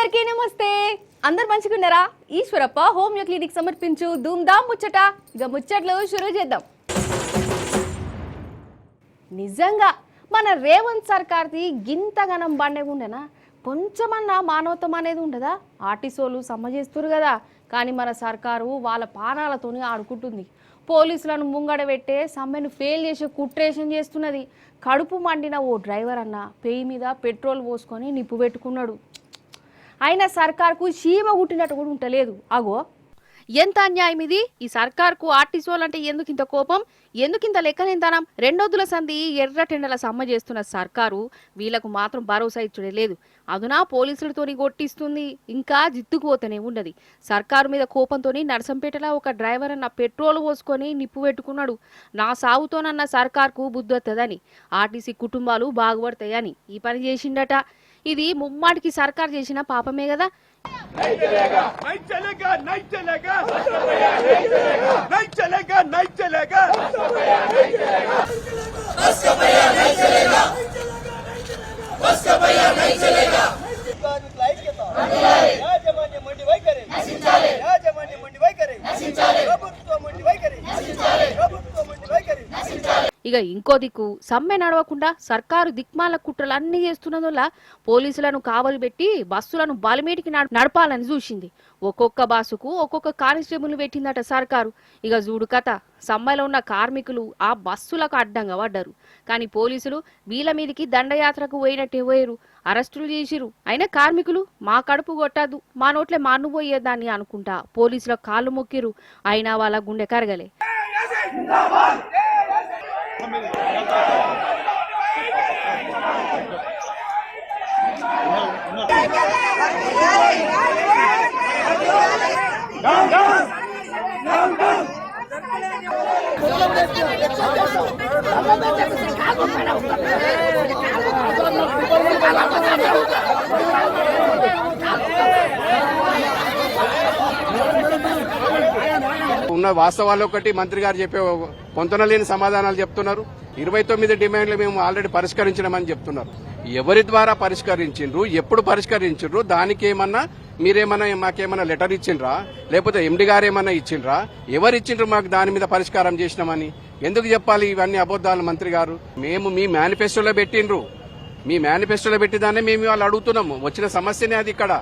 అందరికీ నమస్తే. అందరు మంచిగున్నారా? ఈశ్వరప్ప హోమియో క్లినిక్ సమర్పించు ధూమ్ధామ్ ముచ్చట. ఇక ముచ్చట్లు షురూ చేద్దాం. నిజంగా మన రేవంత్ సర్కార్ది గింతగనం బండే ఉండేనా? కొంచెమన్నా మానవత్వం అనేది ఉండదా? ఆర్టీసోలు సమ్మె చేస్తురు కదా, కానీ మన సర్కారు వాళ్ళ పానాలతోనే ఆడుకుంటుంది. పోలీసులను ముంగడ పెట్టే సమ్మెను ఫెయిల్ చేసే కుట్రేషన్ చేస్తున్నది. కడుపు మండిన ఓ డ్రైవర్ అన్న పేయి మీద పెట్రోల్ పోసుకొని నిప్పు పెట్టుకున్నాడు. అయినా సర్కార్కు చీమ గుట్టినట్టు కూడా ఉంటలేదు. అగో ఎంత అన్యాయం ఇది! ఈ సర్కార్కు ఆర్టీసోలంటే ఎందుకు ఇంత కోపం, ఎందుకింత లెక్కలేంతనం? రెండొద్దుల సంధి ఎర్రటెండల సమ్మె చేస్తున్న సర్కారు వీళ్లకు మాత్రం భరోసా ఇచ్చుడే లేదు. అదునా పోలీసులతోని కొట్టిస్తుంది, ఇంకా జిత్తుకుపోతూనే ఉన్నది. సర్కారు మీద కోపంతోని నర్సంపేటలో ఒక డ్రైవర్ అన్న పెట్రోల్ పోసుకొని నిప్పు పెట్టుకున్నాడు. నా సాగుతోనన్న సర్కార్కు బుద్ధొత్తదని, ఆర్టీసీ కుటుంబాలు బాగుపడతాయని ఈ పని చేసిండట. ఇది ముమ్మాటికి సర్కార్ చేసిన పాపమే కదా. ఇక ఇంకో దిక్కు సమ్మె నడవకుండా సర్కారు దిక్మాల కుట్రలన్నీ చేస్తున్నదోలా పోలీసులను కావలి పెట్టి బస్సులను బలిమేటికి నడపాలని చూసింది. ఒక్కొక్క బస్సుకు ఒక్కొక్క కానిస్టేబుల్ పెట్టిందట సర్కారు. ఇక చూడు కథ, సమ్మెలో ఉన్న కార్మికులు ఆ బస్సులకు అడ్డంగా పడ్డారు. కానీ పోలీసులు వీళ్ళ మీదకి దండయాత్రకు పోయినట్టే పోయారు, అరెస్టులు చేసిరు. అయినా కార్మికులు మా కడుపు కొట్టద్దు, మా నోట్లే మాను పోయేదాన్ని అనుకుంటా పోలీసుల కాళ్ళు మొక్కిరు. అయినా వాళ్ళ గుండె కరగలే. ఉన్న వాస్తవాలు ఒకటి మంత్రి గారు చెప్పే పొంతనలేని సమాధానాలు చెప్తున్నారు. 29 డిమాండ్లు మేము ఆల్రెడీ పరిష్కరించినామని చెప్తున్నారు. ఎవరి ద్వారా పరిష్కరించిండ్రు, ఎప్పుడు పరిష్కరించిండ్రు, దానికి ఏమన్నా మీరేమన్నా మాకేమన్నా లెటర్ ఇచ్చిండ్రా, లేకపోతే ఎండి గారు ఏమన్నా ఇచ్చిండ్రా, ఎవరు ఇచ్చిండ్రు మాకు దాని మీద పరిష్కారం చేసినామని? ఎందుకు చెప్పాలి ఇవన్నీ అబద్ధాలు? మంత్రి గారు మేము మీ మేనిఫెస్టోలో పెట్టిండ్రు, మీ మేనిఫెస్టోలో పెట్టిదాన్ని మేము వాళ్ళు అడుగుతున్నాము. వచ్చిన సమస్యనే అది. ఇక్కడ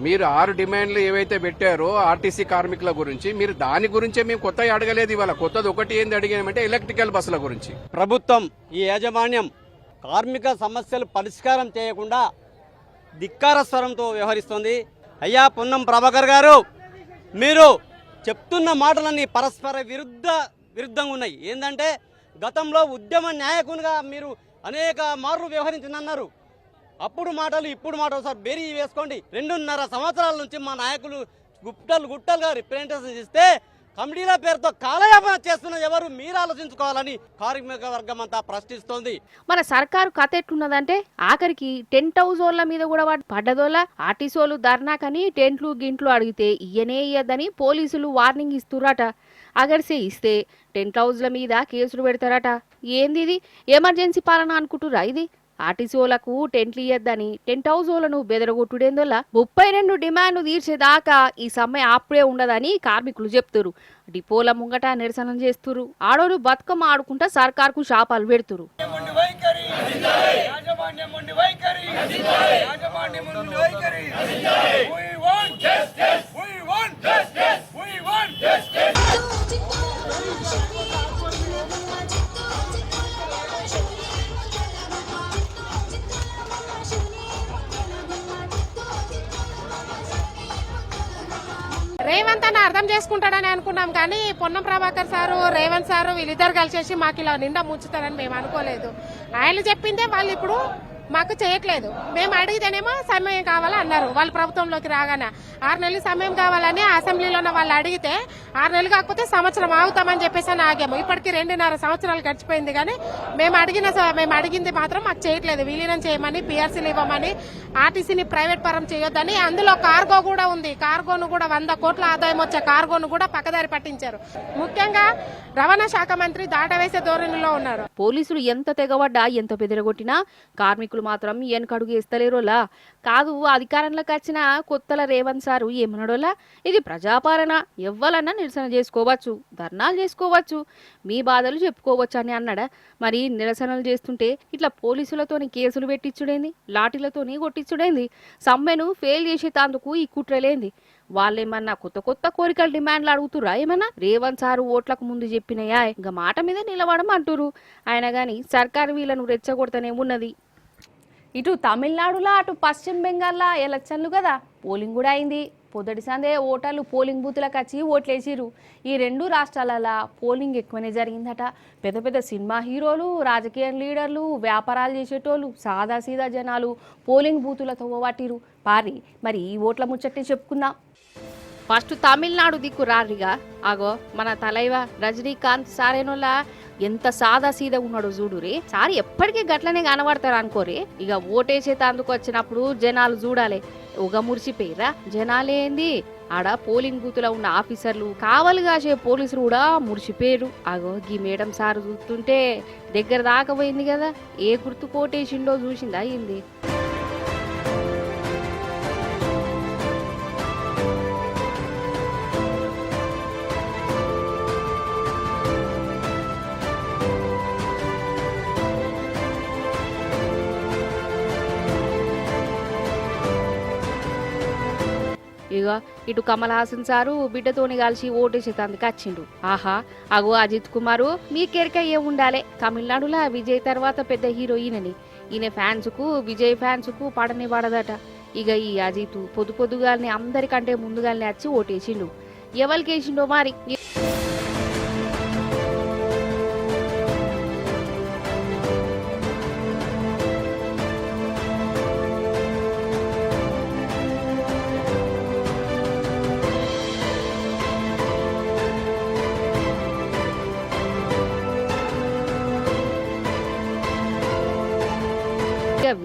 మీరు 6 డిమాండ్లు ఏవైతే పెట్టారో ఆర్టీసీ కార్మికుల గురించి, మీరు దాని గురించే మేము కొత్తగా అడగలేదు. ఇవాళ కొత్తది ఒకటి ఏంది అడిగామంటే ఎలక్ట్రికల్ బస్సుల గురించి. ప్రభుత్వం, ఈ యాజమాన్యం కార్మిక సమస్యలు పరిష్కారం చేయకుండా ధిక్కార స్వరంతో వ్యవహరిస్తోంది. అయ్యా పొన్నం ప్రభాకర్ గారు, మీరు చెప్తున్న మాటలన్నీ పరస్పర విరుద్ధంగా ఉన్నాయి. ఏంటంటే గతంలో ఉద్యమ నాయకునిగా మీరు అనేక మార్లు వ్యవహరించినన్నారు. అప్పుడు మాటలు ఇప్పుడు మాటలు సార్ బేరీ వేసుకోండి. 2.5 సంవత్సరాల నుంచి మా నాయకులు గుట్టలుగా రిప్రజెంటేషన్ ఇస్తే కమిటీల పేరుతో కాలయాపన చేస్తున్న ఎవరు మీరు ఆలోచించుకోవాలని కార్మిక వర్గం అంతా ప్రశ్నిస్తోంది. మన సర్కారు కథ ఎట్లున్నదంటే ఆఖరికి టెంట్ హౌస్ వాళ్ళ మీద కూడా పడ్డదోలా. ఆర్టీసోలు ధర్నాకని టెంట్లు గింట్లు అడిగితే ఇయ్యనే ఇయ్యద్దని పోలీసులు వార్నింగ్ ఇస్తురట. అగడిసే ఇస్తే టెంట్ హౌస్ల మీద కేసులు పెడతారట. ఏంది ఇది? ఎమర్జెన్సీ పాలన అనుకుంటురా ఇది? ఆర్టీసీలకు టెంట్లు ఇయ్యద్దని టెంట్ హౌస్ వాళ్ళను బెదరగొట్టుడేందోలా 32 డిమాండ్లు తీర్చేదాకా ఈ సమ్మె ఆప్పుడే ఉండదని కార్మికులు చెప్తురు. డిపోల ముంగట నిరసన చేస్తురు. ఆడోరు బతుకమ్మ ఆడుకుంటా సర్కార్కు శాపాలు పెడుతురు. రేవంత్ అన్న అర్థం చేసుకుంటాడని అనుకున్నాం, కానీ పొన్నం ప్రభాకర్ సారు, రేవంత్ సారు వీళ్ళిద్దరు కలిసేసి మాకు ఇలా నిండా ముంచుతారని మేము అనుకోలేదు. ఆయన చెప్పిందే వాళ్ళు ఇప్పుడు మాకు చేయట్లేదు. మేము అడిగితేనేమో సమయం కావాలా అన్నారు. వాళ్ళు ప్రభుత్వంలోకి రాగానే 6 నెలలు సమయం కావాలని అసెంబ్లీలో వాళ్ళు అడిగితే 6 నెలలు కాకపోతే సంవత్సరం ఆగుతామని చెప్పేసి అని ఆగాము. ఇప్పటికి 2.5 సంవత్సరాలు గడిచిపోయింది, కానీ మేము అడిగింది మాత్రం మాకు చేయట్లేదు. విలీనం చేయమని, పిఆర్సీలు ఇవ్వమని, ఆర్టీసీని ప్రైవేట్ పరం చేయొద్దని. అందులో కార్గో కూడా ఉంది. కార్గోను కూడా 100 కోట్ల ఆదాయం వచ్చే కార్గోను కూడా పక్కదారి పట్టించారు. ముఖ్యంగా రవాణా శాఖ మంత్రి దాటవేసే ధోరణిలో ఉన్నారు. పోలీసులు ఎంత తెగబడ్డా ఎంత బెదిరగొట్టినా కార్మికులు మాత్రం వెనకడుగు వేస్తలేరోలా. కాదు అధికారంలోకి వచ్చిన కొత్తల రేవంత్ సారు ఏమన్నాడోలా, ఇది ప్రజాపాలన, ఎవ్వలన్నా నిరసన చేసుకోవచ్చు, ధర్నాలు చేసుకోవచ్చు, మీ బాధలు చెప్పుకోవచ్చు అని అన్నాడా. మరి నిరసనలు చేస్తుంటే ఇట్లా పోలీసులతోని కేసులు పెట్టించుడేంది, లాఠీలతోని కొట్టించుడేంది, సమ్మెను ఫెయిల్ చేసేటందుకు ఈ కుట్రలేంది. వాళ్ళేమన్నా కొత్త కొత్త కోరికలు డిమాండ్లు అడుగుతురా ఏమన్నా? రేవంత్ సారు ఓట్లకు ముందు చెప్పినయా ఇంకా మాట మీద నిలబడమంటురు. ఆయన గాని సర్కారు వీళ్ళను రెచ్చగొడతనే ఉన్నది. ఇటు తమిళనాడులా అటు పశ్చిమ బెంగాల్లా ఎలక్షన్లు కదా, పోలింగ్ కూడా అయింది. పొద్దుటి సందే ఓటర్లు పోలింగ్ బూత్లకు వచ్చి ఓట్లేసిరు. ఈ రెండు రాష్ట్రాలలో పోలింగ్ ఎక్కువనే జరిగిందట. పెద్ద పెద్ద సినిమా హీరోలు, రాజకీయ లీడర్లు, వ్యాపారాలు చేసేటోళ్ళు, సాదాసీదా జనాలు పోలింగ్ బూతులతో పట్టిరు. పారి మరి ఈ ఓట్ల ముచ్చట్టే చెప్పుకుందాం. ఫస్ట్ తమిళనాడు దిక్కు రారిగా. ఆగో మన తలైవ రజనీకాంత్ సారేనోళ్ళ ఎంత సాదా సీదా ఉన్నాడు చూడురే. సార్ ఎప్పటికీ గట్లనే కనబడతారు అనుకోరే. ఇక ఓటేసేందుకు వచ్చినప్పుడు జనాలు చూడాలి. ఉగ మురిసిపోయిరా జనాలేంది, ఆడ పోలింగ్ బూత్లో ఉన్న ఆఫీసర్లు, కావలి కాసే పోలీసులు కూడా మురిసిపోయారు. అగో గీ మేడం సార్ చూస్తుంటే దగ్గర దాకా పోయింది కదా, ఏ గుర్తు కోటేసిండో చూసిందా అయింది. ఇక ఇటు కమల్ హాసన్ సారు బిడ్డతోని కలిసి ఓటేసేందుకు వచ్చిండు. ఆహా అగో అజిత్ కుమారు మీకెరక ఏ ఉండాలి, తమిళనాడులో విజయ్ తర్వాత పెద్ద హీరోయినని. ఈయన ఫ్యాన్స్కు విజయ్ ఫ్యాన్స్కు పడని పడదట. ఇక ఈ అజిత్ పొద్దుగాల్ని అందరికంటే ముందుగానే వచ్చి ఓటేసిండు. ఎవరికి వేసిండో మరి.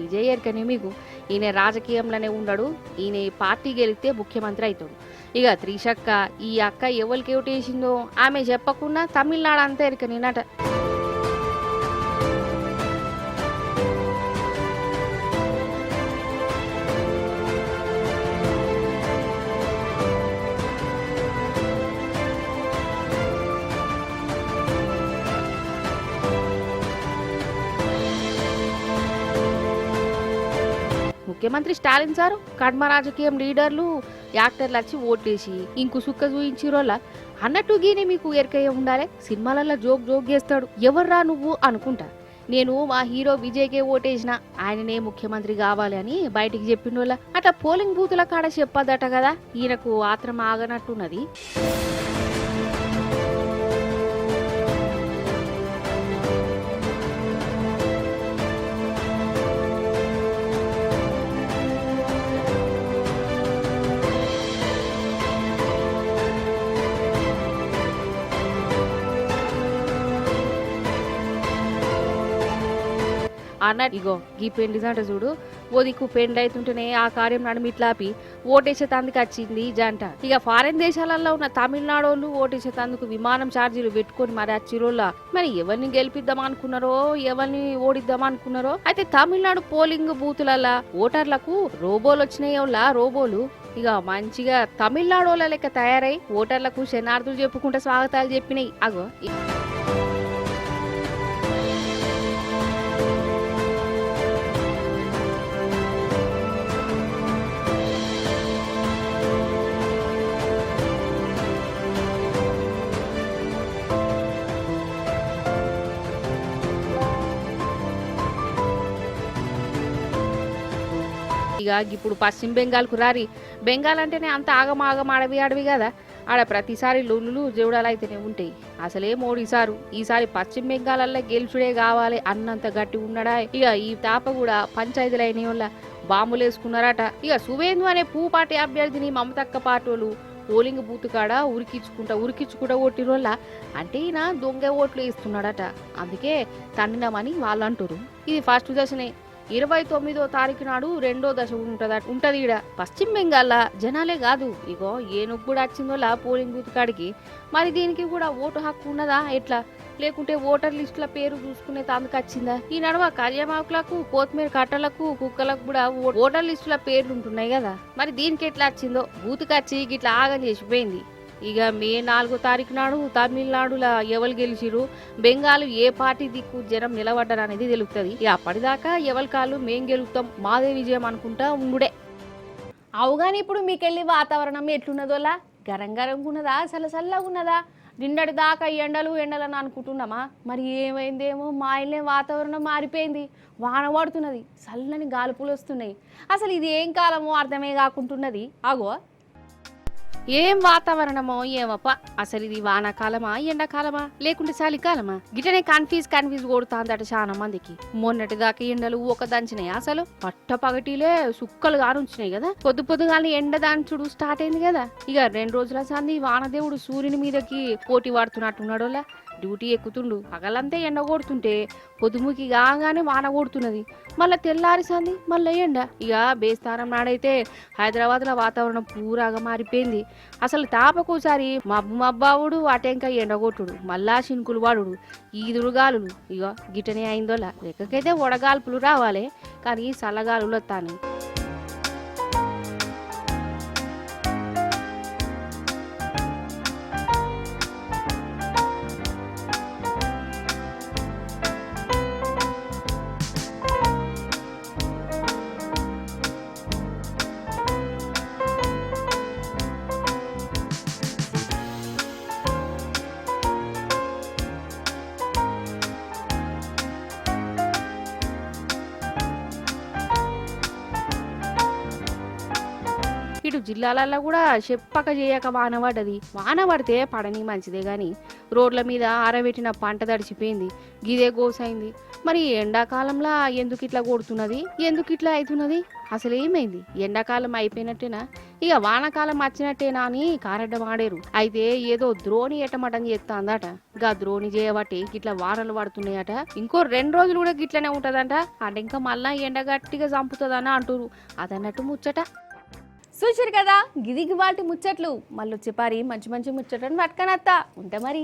విజయ్ ఎరకనే మీకు, ఈయన రాజకీయంలోనే ఉండడు. ఈయన పార్టీ గెలిస్తే ముఖ్యమంత్రి అవుతాడు. ఇక త్రిషక్క ఈ అక్క ఎవరికి ఓటేసిందో ఆమె చెప్పకుండా తమిళనాడు అంతా ఎరకనేనట. ముఖ్యమంత్రి స్టాలిన్ సారు కడ్మ రాజకీయం లీడర్లు యాక్టర్లు వచ్చి ఓట్లేసి ఇంకు సుక్క చూయించిరోళ్ళ అన్నట్టు గీనే మీకు ఎరకయ్య ఉండాలి. సినిమాలలో జోక్ చేస్తాడు. ఎవర్రా నువ్వు అనుకుంటా. నేను మా హీరో విజయ్కే ఓటేసిన, ఆయననే ముఖ్యమంత్రి కావాలి అని బయటికి చెప్పిండోళ్ళ. అట్లా పోలింగ్ బూతుల కాడ చెప్పదట కదా. ఈయనకు ఆత్రం ఆగనట్టున్నది. అన్నట్టు ఇగో గీ పెండిదంట చూడు, ఓ దిక్కు పెండి అవుతుంటేనే ఆ కార్యం నడిమిట్లాపి ఓటేసేతందుకు వచ్చింది జంట. ఇక ఫారెన్ దేశాలలో ఉన్న తమిళనాడోళ్ళు ఓటేసేతందుకు విమానం ఛార్జీలు పెట్టుకొని మరి వచ్చిరోళ్ళ. మరి ఎవరిని గెలిపిద్దాం అనుకున్నారో, ఎవరిని ఓడిద్దాం అనుకున్నారో. అయితే తమిళనాడు పోలింగ్ బూతులలో ఓటర్లకు రోబోలు వచ్చినాయోళ్ళ. రోబోలు ఇక మంచిగా తమిళనాడోళ్ళ లెక్క తయారై ఓటర్లకు శనార్థులు చెప్పుకుంటే స్వాగతాలు చెప్పినాయి. అగో ఇక ఇప్పుడు పశ్చిమ బెంగాల్కు రారి. బెంగాల్ అంటేనే అంత ఆగమాగం అడవి కదా. ఆడ ప్రతిసారి లొల్లులు జోడాలు అయితేనే ఉంటాయి. అసలే మోడీ సారు ఈసారి పశ్చిమ బెంగాల్లో గెలుచుడే కావాలి అన్నంత గట్టి ఉన్నాడా. ఇక ఈ తాప కూడా పంచాయతీలు అయిన వల్ల బాంబులు వేసుకున్నారట. ఇక సువేందు అనే పార్టీ అభ్యర్థిని మమతక్క పార్టీలు పోలింగ్ బూత్ కాడ ఉరికించుకుంటా ఓటిరోళ్ళ. అంటే ఈయన దొంగ ఓట్లు వేస్తున్నాడట, అందుకే తన్నినామని వాళ్ళు అంటారు. ఇది ఫస్ట్ దశనే. 29వ తారీఖు నాడు రెండో దశ ఉంటది ఈడ పశ్చిమ బెంగాల్. జనాలే కాదు ఇగో ఏనుగు కూడా వచ్చిందోలా పోలింగ్ బూత్ కాడికి. మరి దీనికి కూడా ఓటు హక్కు ఉన్నదా ఎట్లా? లేకుంటే ఓటర్ లిస్టుల పేరు చూసుకునే తాందుకు వచ్చిందా? ఈ నడవ కళ్యామాకులకు కొత్తిమీర కట్టలకు కుక్కలకు కూడా ఓటర్ లిస్టుల పేర్లు ఉంటున్నాయి కదా, మరి దీనికి ఎట్లా వచ్చిందో బూతుకచ్చి గిట్లా ఆగం చేసిపోయింది. ఇక మే 4వ తారీఖు నాడు తమిళనాడులో ఎవరు గెలిచిరు, బెంగాల్ ఏ పార్టీ దిక్కు జనం నిలబడ్డారు అనేది తెలుస్తుంది. ఇక అప్పటిదాకా ఎవరి కాళ్ళు మేం గెలుస్తాం మాదే విజయం అనుకుంటా ఉండుడే. అవుగాని ఇప్పుడు మీకెళ్ళి వాతావరణం ఎట్లున్నదోలా? గరం గరంగా ఉన్నదా, చల్లగా ఉన్నదా? నిన్నటి దాకా ఎండలని అనుకుంటున్నామా? మరి ఏమైందేమో మా ఇల్లే వాతావరణం మారిపోయింది. వాన పడుతున్నది, చల్లని గాలుపులు వస్తున్నాయి. అసలు ఇది ఏం కాలమో అర్థమే కాకుంటున్నది. ఆగో ఏం వాతావరణమో ఏమప్ప, అసలు ఇది వానాకాలమా ఎండాకాలమా లేకుంటే చలికాలమా? గిటనే కన్ఫ్యూజ్ కొడుతాందట చాలా మందికి. మొన్నటి దాకా ఎండలు ఒక దంచినాయి, అసలు పట్ట పగటిలే సుక్కలు గారుంచినాయి కదా. పొద్దుగాలని ఎండ దాంచుడు స్టార్ట్ అయింది కదా. ఇక 2 రోజుల సంది వానదేవుడు సూర్యుని మీదకి పోటీ పడుతున్నట్టున్నాడోలా. డ్యూటీ ఎక్కుతుండు, పగలంతా ఎండ కొడుతుంటే పొద్దుముకి కాగానే వాన కొడుతున్నది. మళ్ళీ తెల్లారి సంది మళ్ళీ ఎండ. ఇక బేస్తారం నాడైతే హైదరాబాద్లో వాతావరణం పూరాగా మారిపోయింది. అసలు తాపకోసారి మబ్బావుడు అటెంక ఎండగొట్టుడు, మళ్ళా శింకులు వాడుడు, ఈదురు గాలులు. ఇక గిటనే అయిందోలా. లెక్కకైతే వడగాల్పులు రావాలి, కానీ చల్లగాలులు వస్తాను. ఇటు జిల్లాలలో కూడా చెప్పక చేయక వాన పడ్డది. వాన పడితే పడని మంచిదే గాని రోడ్ల మీద ఆరబెట్టిన పంట తడిచిపోయింది, గిదే గోసైంది. మరి ఎండాకాలంలో ఎందుకు ఇట్లా కొడుతున్నది, ఎందుకు ఇట్లా అవుతున్నది, అసలు ఏమైంది? ఎండాకాలం అయిపోయినట్టేనా, ఇక వానాకాలం వచ్చినట్టేనా అని కారడ్డం ఆడేరు. అయితే ఏదో ద్రోణి ఎటమటం చేస్తాందట. గా ద్రోణి చేయబట్టి గిట్లా వానలు పడుతున్నాయట. ఇంకో 2 రోజులు కూడా గిట్లనే ఉంటదంట. అంటే ఇంకా మళ్ళా ఎండ గట్టిగా చంపుతుందని అంటారు. అదన్నట్టు ముచ్చట. చూసారు కదా, గిదిగి వాటి ముచ్చట్లు. మళ్ళీ వచ్చే పారి మంచి ముచ్చట్లను పట్టుకనత్తా ఉంటా మరి.